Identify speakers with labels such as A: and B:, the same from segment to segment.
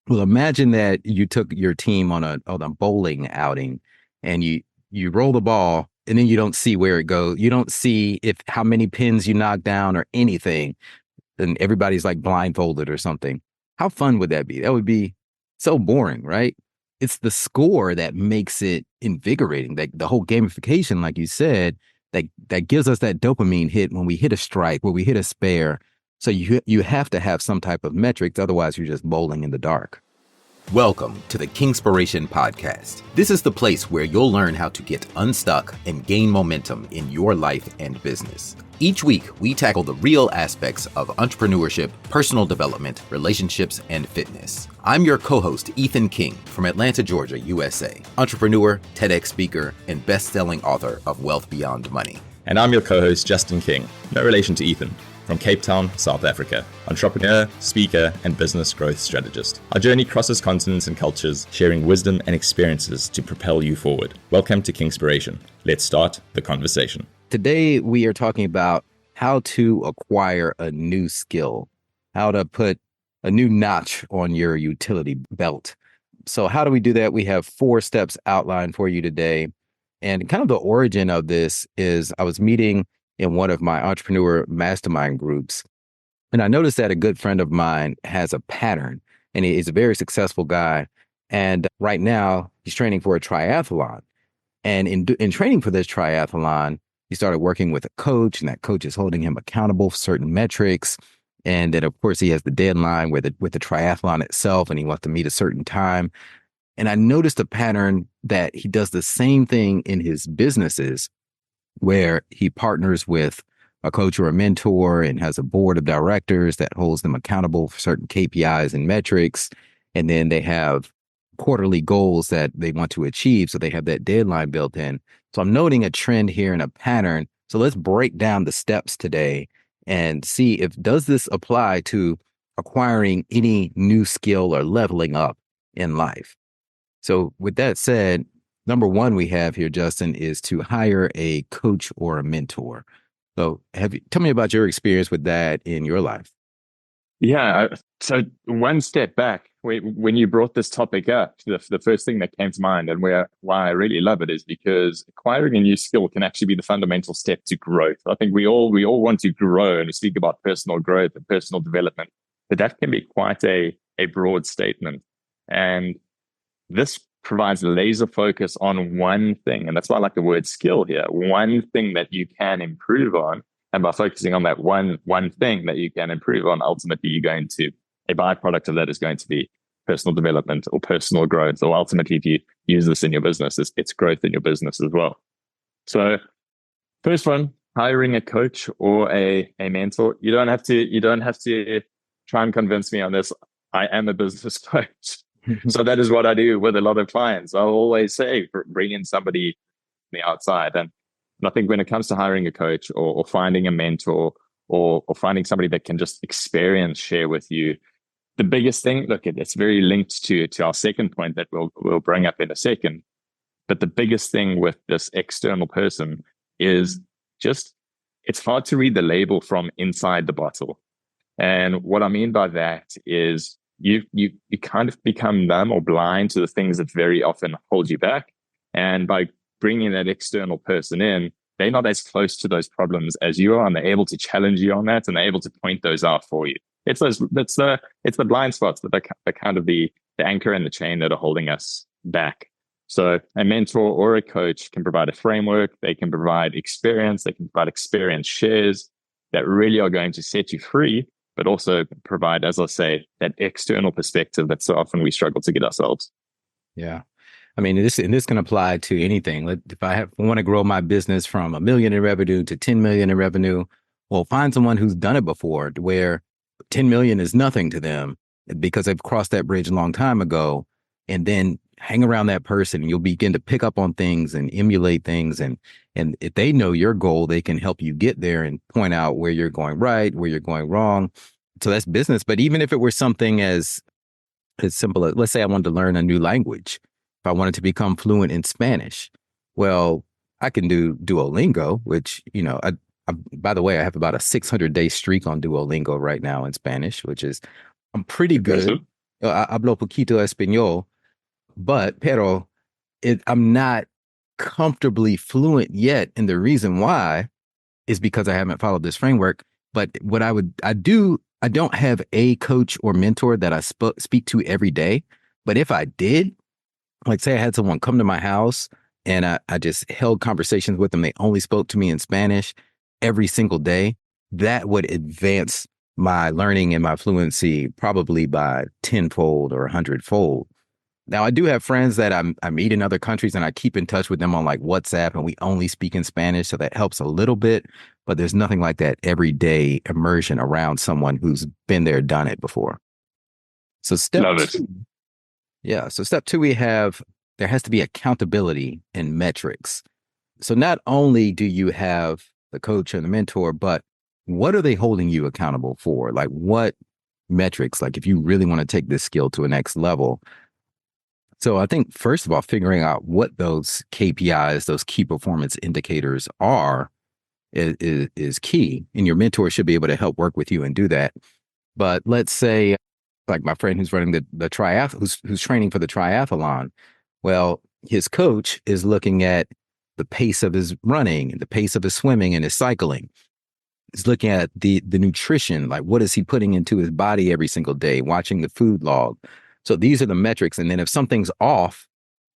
A: Well, imagine that you took your team on a bowling outing and you roll the ball and then you don't see where it goes. You don't see if how many pins you knock down or anything. And everybody's like blindfolded or something. How fun would that be? That would be so boring, right? It's the score that makes it invigorating. Like the whole gamification, like you said, that gives us that dopamine hit when we hit a strike, when we hit a spare. So you have to have some type of metrics, otherwise you're just bowling in the dark. Welcome to the Kingspiration podcast. This is the place where you'll learn how to get unstuck and gain momentum in your life and business. Each week, we tackle the real aspects of entrepreneurship, personal development, relationships, and fitness. I'm your co-host, Ethan King, from Atlanta, Georgia, USA, entrepreneur, TEDx speaker, and best-selling author of Wealth Beyond Money.
B: And I'm your co-host, Justin King, no relation to Ethan, from Cape Town, South Africa, entrepreneur, speaker, and business growth strategist. Our journey crosses continents and cultures, sharing wisdom and experiences to propel you forward. Welcome to Kingspiration. Let's start the conversation.
A: Today, we are talking about how to acquire a new skill, how to put a new notch on your utility belt. So how do we do that? We have 4 steps outlined for you today. And kind of the origin of this is I was meeting in one of my entrepreneur mastermind groups, and I noticed that a good friend of mine has a pattern, and he's a very successful guy. And right now, he's training for a triathlon. And in training for this triathlon, he started working with a coach, and that coach is holding him accountable for certain metrics. And then, of course, he has the deadline with the triathlon itself, and he wants to meet a certain time. And I noticed a pattern that he does the same thing in his businesses, where he partners with a coach or a mentor and has a board of directors that holds them accountable for certain KPIs and metrics. And then they have quarterly goals that they want to achieve. So they have that deadline built in. So I'm noting a trend here and a pattern. So let's break down the steps today and see if does this apply to acquiring any new skill or leveling up in life. So with that said, number 1 we have here, Justin, is to hire a coach or a mentor. So tell me about your experience with that in your life.
B: Yeah, so one step back, when you brought this topic up, the first thing that came to mind and why I really love it is because acquiring a new skill can actually be the fundamental step to growth. I think we all want to grow, and we speak about personal growth and personal development, but that can be quite a broad statement. And this provides laser focus on one thing. And that's why I like the word skill here. One thing that you can improve on. And by focusing on that one thing that you can improve on, ultimately a byproduct of that is going to be personal development or personal growth. Or ultimately, if you use this in your business, it's growth in your business as well. So first one, hiring a coach or a mentor. You don't have to try and convince me on this. I am a business coach. So that is what I do with a lot of clients. I'll always say, bring in somebody from the outside. And I think when it comes to hiring a coach or finding a mentor or finding somebody that can just experience share with you, the biggest thing, look, it's very linked to our second point that we'll bring up in a second. But the biggest thing with this external person is just, it's hard to read the label from inside the bottle. And what I mean by that is you kind of become numb or blind to the things that very often hold you back. And by bringing that external person in, they're not as close to those problems as you are, and they're able to challenge you on that, and they're able to point those out for you. It's the blind spots that are kind of the anchor and the chain that are holding us back. So a mentor or a coach can provide a framework, they can provide experience, they can provide experience shares that really are going to set you free, but also provide, as I say, that external perspective that so often we struggle to get ourselves.
A: Yeah. I mean, this can apply to anything. If I want to grow my business from $1 million in revenue to 10 million in revenue, well, find someone who's done it before, where 10 million is nothing to them because they've crossed that bridge a long time ago, and then hang around that person and you'll begin to pick up on things and emulate things. And if they know your goal, they can help you get there and point out where you're going right, where you're going wrong. So that's business. But even if it were something as simple as, let's say I wanted to learn a new language, if I wanted to become fluent in Spanish, well, I can do Duolingo, which, by the way, I have about a 600-day streak on Duolingo right now in Spanish, which is, I'm pretty good. Hablo poquito español, but pero I'm not comfortably fluent yet. And the reason why is because I haven't followed this framework. But what I don't have a coach or mentor that I speak to every day. But if I did, like say I had someone come to my house and I just held conversations with them, they only spoke to me in Spanish every single day, that would advance my learning and my fluency probably by tenfold or a hundredfold. Now I do have friends that I meet in other countries and I keep in touch with them on like WhatsApp and we only speak in Spanish, so that helps a little bit, but there's nothing like that everyday immersion around someone who's been there, done it before. So step
B: Love it.
A: two, yeah, so step two we have there has to be accountability and metrics. So not only do you have the coach and the mentor, but what are they holding you accountable for? Like what metrics, like if you really want to take this skill to a next level. So I think first of all, figuring out what those KPIs, those key performance indicators are is key. And your mentor should be able to help work with you and do that. But let's say like my friend who's running the triathlon, who's training for the triathlon. Well, his coach is looking at the pace of his running and the pace of his swimming and his cycling. He's looking at the nutrition, like what is he putting into his body every single day, watching the food log. So these are the metrics. And then if something's off,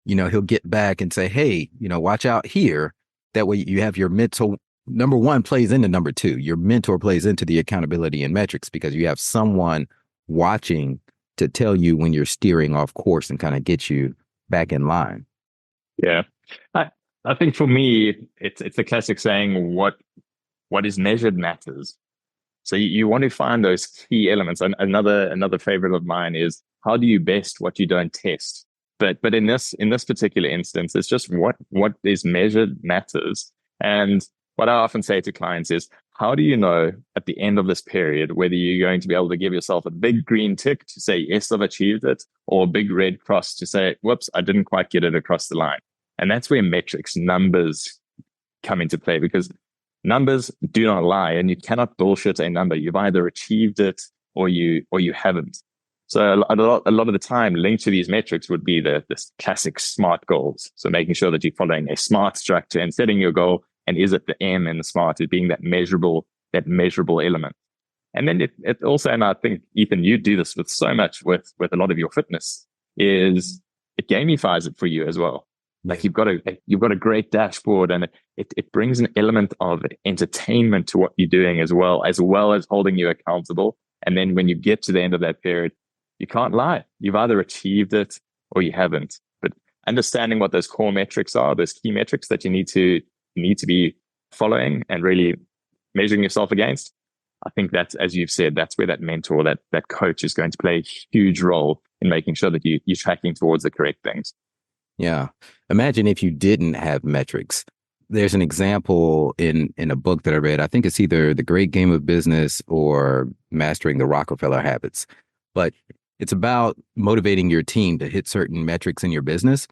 A: he'll get back and say, hey, watch out here. That way you have your mental number one plays into number two. Your mentor plays into the accountability and metrics because you have someone watching to tell you when you're steering off course and kind of get you back in line.
B: Yeah. I, I think for me, it's a classic saying, what is measured matters. So you want to find those key elements. And another favorite of mine is how do you best what you don't test? But in this particular instance, it's just what is measured matters. And what I often say to clients is, how do you know at the end of this period whether you're going to be able to give yourself a big green tick to say, yes, I've achieved it, or a big red cross to say, whoops, I didn't quite get it across the line. And that's where metrics, numbers come into play, because numbers do not lie, and you cannot bullshit a number. You've either achieved it or you haven't. So a lot of the time linked to these metrics would be the classic SMART goals. So making sure that you're following a SMART structure and setting your goal, and is it the M in the SMART, it being that measurable element. And then it also, and I think Ethan, you do this with so much with a lot of your fitness, is it gamifies it for you as well. Like you've got a great dashboard, and it brings an element of entertainment to what you're doing as well as holding you accountable. And then when you get to the end of that period, you can't lie. You've either achieved it or you haven't. But understanding what those core metrics are, those key metrics that you need to be following and really measuring yourself against, I think that's, as you've said, that's where that mentor, that coach is going to play a huge role in making sure that you're tracking towards the correct things.
A: Yeah. Imagine if you didn't have metrics. There's an example in a book that I read. I think it's either The Great Game of Business or Mastering the Rockefeller Habits. But it's about motivating your team to hit certain metrics in your business.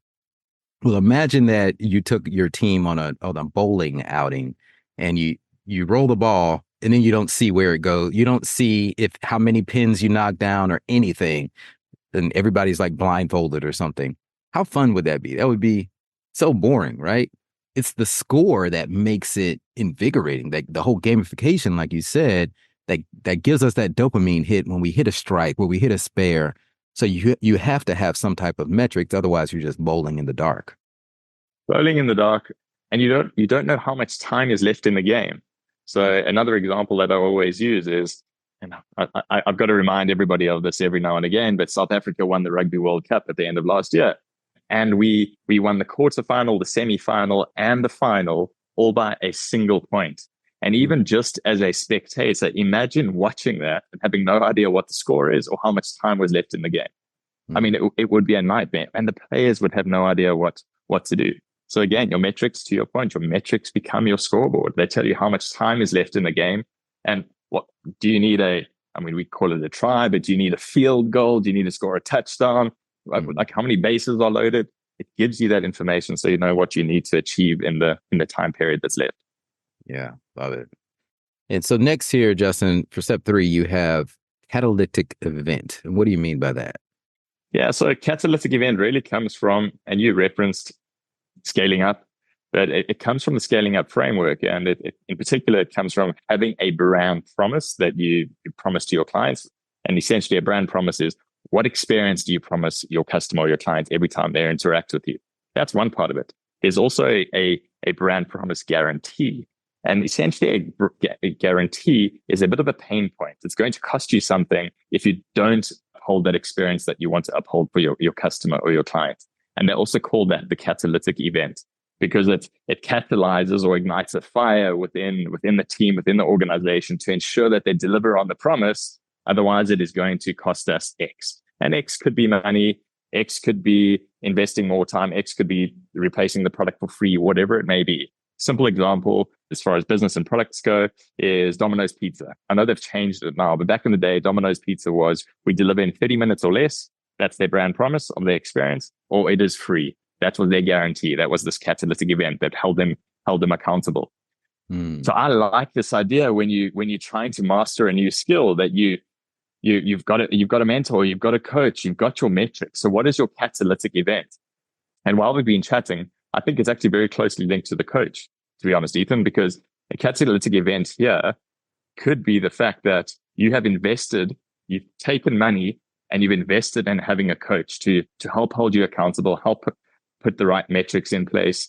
A: Well, imagine that you took your team on a bowling outing and you roll the ball and then you don't see where it goes. You don't see if how many pins you knock down or anything. And everybody's like blindfolded or something. How fun would that be? That would be so boring, right? It's the score that makes it invigorating. Like the whole gamification, like you said, that gives us that dopamine hit when we hit a strike, when we hit a spare. So you have to have some type of metrics, otherwise you're just bowling in the dark.
B: Bowling in the dark, and you don't know how much time is left in the game. So another example that I always use is, and I've got to remind everybody of this every now and again, but South Africa won the Rugby World Cup at the end of last year, and we won the quarterfinal, the semi-final, and the final all by a single point. And even just as a spectator, imagine watching that and having no idea what the score is or how much time was left in the game. I
A: Mm.
B: mean, it would be a nightmare, and the players would have no idea what to do. So again, your metrics, to your point, your metrics become your scoreboard. They tell you how much time is left in the game, and what do you need I mean, we call it a try, but do you need a field goal? Do you need to score a touchdown?
A: Mm.
B: Like how many bases are loaded? It gives you that information, so you know what you need to achieve in the time period that's left.
A: Yeah, love it. And so next here, Justin, for step three, you have catalytic event. And what do you mean by that?
B: Yeah, so a catalytic event really comes from, and you referenced scaling up, but it comes from the scaling up framework. And in particular, it comes from having a brand promise that you promise to your clients. And essentially, a brand promise is what experience do you promise your customer or your client every time they interact with you? That's one part of it. There's also a brand promise guarantee. And essentially, a guarantee is a bit of a pain point. It's going to cost you something if you don't uphold that experience that you want to uphold for your customer or your client. And they also call that the catalytic event because it catalyzes or ignites a fire within the team, within the organization to ensure that they deliver on the promise. Otherwise, it is going to cost us X. And X could be money, X could be investing more time, X could be replacing the product for free, whatever it may be. Simple example, as far as business and products go, is Domino's Pizza. I know they've changed it now, but back in the day, Domino's Pizza was we deliver in 30 minutes or less. That's their brand promise of their experience, or it is free. That was their guarantee. That was this catalytic event that held them accountable.
A: Mm.
B: So I like this idea when you're trying to master a new skill that you've got a mentor, you've got a coach, you've got your metrics. So what is your catalytic event? And while we've been chatting, I think it's actually very closely linked to the coach, to be honest, Ethan, because a catalytic event here could be the fact that you have invested, you've taken money and you've invested in having a coach to help hold you accountable, help put the right metrics in place,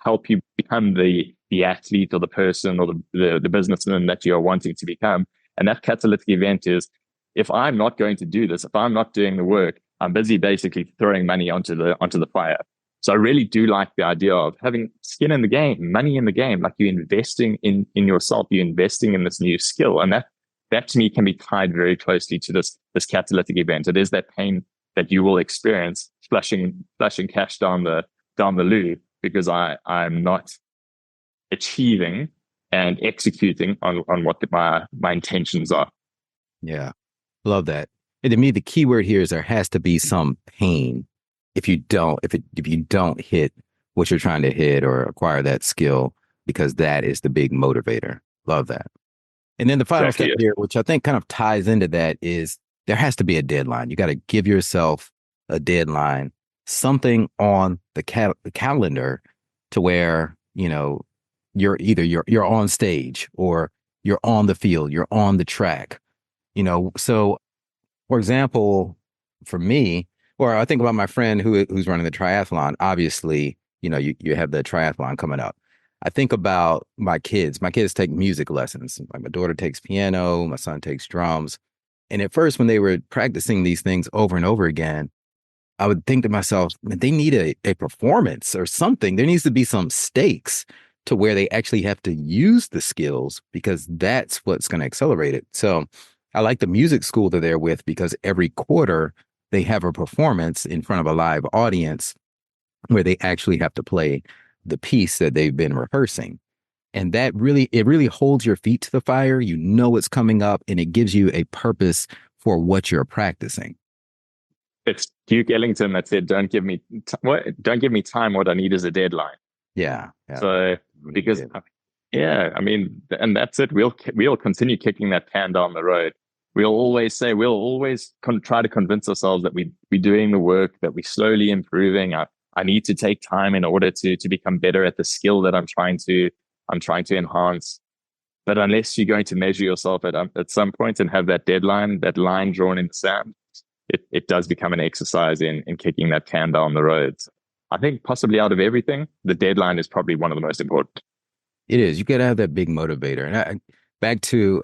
B: help you become the athlete or the person or the businessman that you're wanting to become. And that catalytic event is, if I'm not going to do this, if I'm not doing the work, I'm busy basically throwing money onto the fire. So I really do like the idea of having skin in the game, money in the game, like you're investing in yourself, you're investing in this new skill. And that to me can be tied very closely to this catalytic event. It is that pain that you will experience splashing cash down the loo because I'm not achieving and executing on what my intentions are.
A: Yeah. Love that. And to me, the key word here is there has to be some pain if you don't hit what you're trying to hit or acquire that skill, because that is the big motivator. Love that. And then the final
B: Exactly
A: step
B: it.
A: here, which I think kind of ties into that, is there has to be a deadline. You got to give yourself a deadline, something on the calendar to where, you're on stage or you're on the field, you're on the track, So for example, for me, or I think about my friend who's running the triathlon. Obviously, you have the triathlon coming up. I think about my kids. My kids take music lessons. Like my daughter takes piano, my son takes drums. And at first, when they were practicing these things over and over again, I would think to myself, man, they need a performance or something. There needs to be some stakes to where they actually have to use the skills because that's what's going to accelerate it. So I like the music school that they're with because every quarter they have a performance in front of a live audience where they actually have to play the piece that they've been rehearsing. And it really holds your feet to the fire. You know it's coming up and it gives you a purpose for what you're practicing.
B: It's Duke Ellington that said, don't give me time. What I need is a deadline."
A: Yeah. Yeah.
B: So
A: Really
B: because
A: good.
B: yeah, I mean, and that's it. We'll continue kicking that can down the road. We'll always try to convince ourselves that we're doing the work, that we're slowly improving. I need to take time in order to become better at the skill that I'm trying to enhance. But unless you're going to measure yourself at some point and have that deadline, that line drawn in the sand, it does become an exercise in kicking that can down the road. I think possibly out of everything, the deadline is probably one of the most important.
A: It is. You got to have that big motivator. And I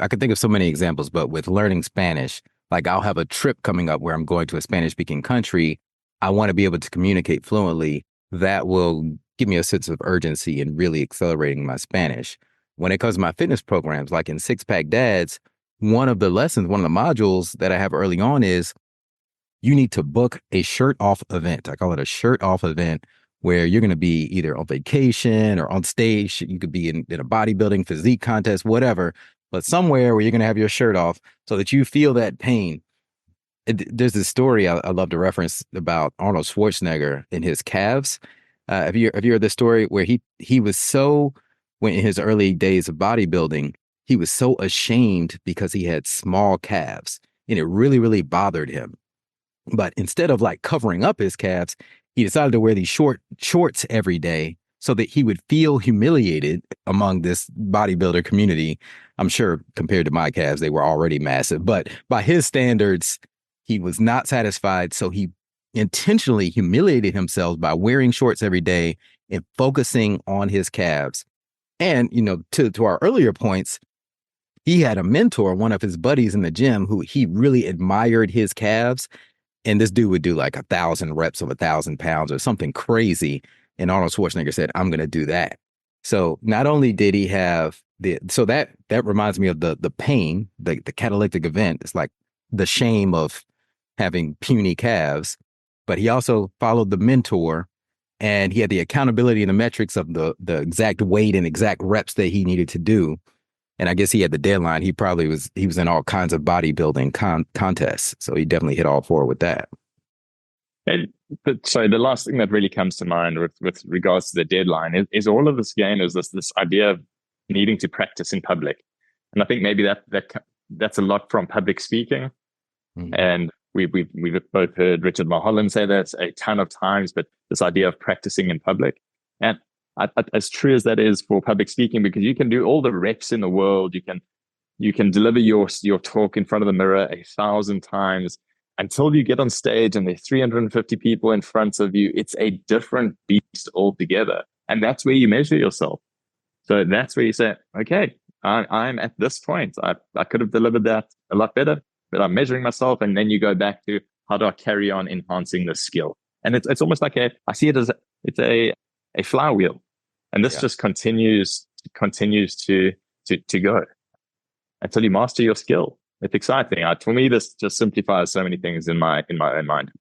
A: could think of so many examples, but with learning Spanish, like I'll have a trip coming up where I'm going to a Spanish speaking country. I want to be able to communicate fluently. That will give me a sense of urgency and really accelerating my Spanish. When it comes to my fitness programs, like in Six Pack Dads, one of the modules that I have early on is you need to book a shirt off event. I call it a shirt off event where you're going to be either on vacation or on stage. You could be in a bodybuilding physique contest, whatever, but somewhere where you're going to have your shirt off so that you feel that pain. There's this story I love to reference about Arnold Schwarzenegger and his calves. Have you heard this story where he was so, when in his early days of bodybuilding, he was so ashamed because he had small calves and it really, really bothered him. But instead of like covering up his calves, he decided to wear these short shorts every day so that he would feel humiliated among this bodybuilder community. I'm sure compared to my calves, they were already massive, but by his standards, he was not satisfied. So he intentionally humiliated himself by wearing shorts every day and focusing on his calves. And, to our earlier points, he had a mentor, one of his buddies in the gym, who he really admired his calves. And this dude would do like 1,000 reps of 1,000 pounds or something crazy. And Arnold Schwarzenegger said, I'm going to do that. So not only did he have that reminds me of the pain, the catalytic event. It's like the shame of having puny calves, but he also followed the mentor, and he had the accountability and the metrics of the exact weight and exact reps that he needed to do. And I guess he had the deadline. He was in all kinds of bodybuilding contests. So he definitely hit all four with that.
B: So the last thing that really comes to mind with regards to the deadline is all of this again is this idea of needing to practice in public. And I think maybe that's a lot from public speaking. Mm-hmm. And we've both heard Richard Mulholland say that a ton of times, but this idea of practicing in public. And as true as that is for public speaking, because you can do all the reps in the world, you can deliver your talk in front of the mirror 1,000 times until you get on stage and there's 350 people in front of you. It's a different beast altogether, and that's where you measure yourself. So that's where you say, okay, I'm at this point. I could have delivered that a lot better, but I'm measuring myself, and then you go back to how do I carry on enhancing this skill? And it's almost like I see it as it's a flywheel. And this just continues to go until you master your skill. It's exciting. For me, this just simplifies so many things in my own mind.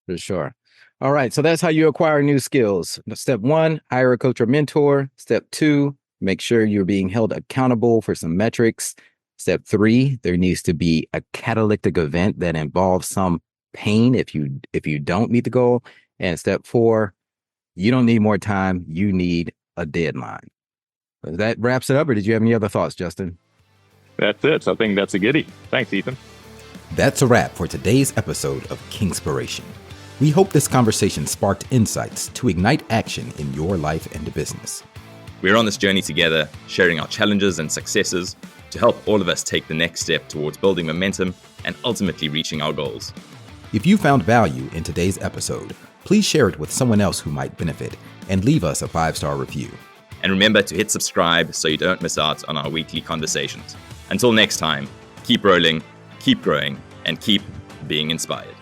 A: For sure. All right. So that's how you acquire new skills. Step 1, hire a coach or mentor. Step 2, make sure you're being held accountable for some metrics. Step 3, there needs to be a catalytic event that involves some pain if you don't meet the goal. And step 4, you don't need more time. You need a deadline. That wraps it up, or did you have any other thoughts, Justin?
B: That's it. I think that's a goodie. Thanks, Ethan.
A: That's a wrap for today's episode of Kingspiration. We hope this conversation sparked insights to ignite action in your life and business.
C: We're on this journey together, sharing our challenges and successes to help all of us take the next step towards building momentum and ultimately reaching our goals.
A: If you found value in today's episode, please share it with someone else who might benefit and leave us a 5-star review.
C: And remember to hit subscribe so you don't miss out on our weekly conversations. Until next time, keep rolling, keep growing, and keep being inspired.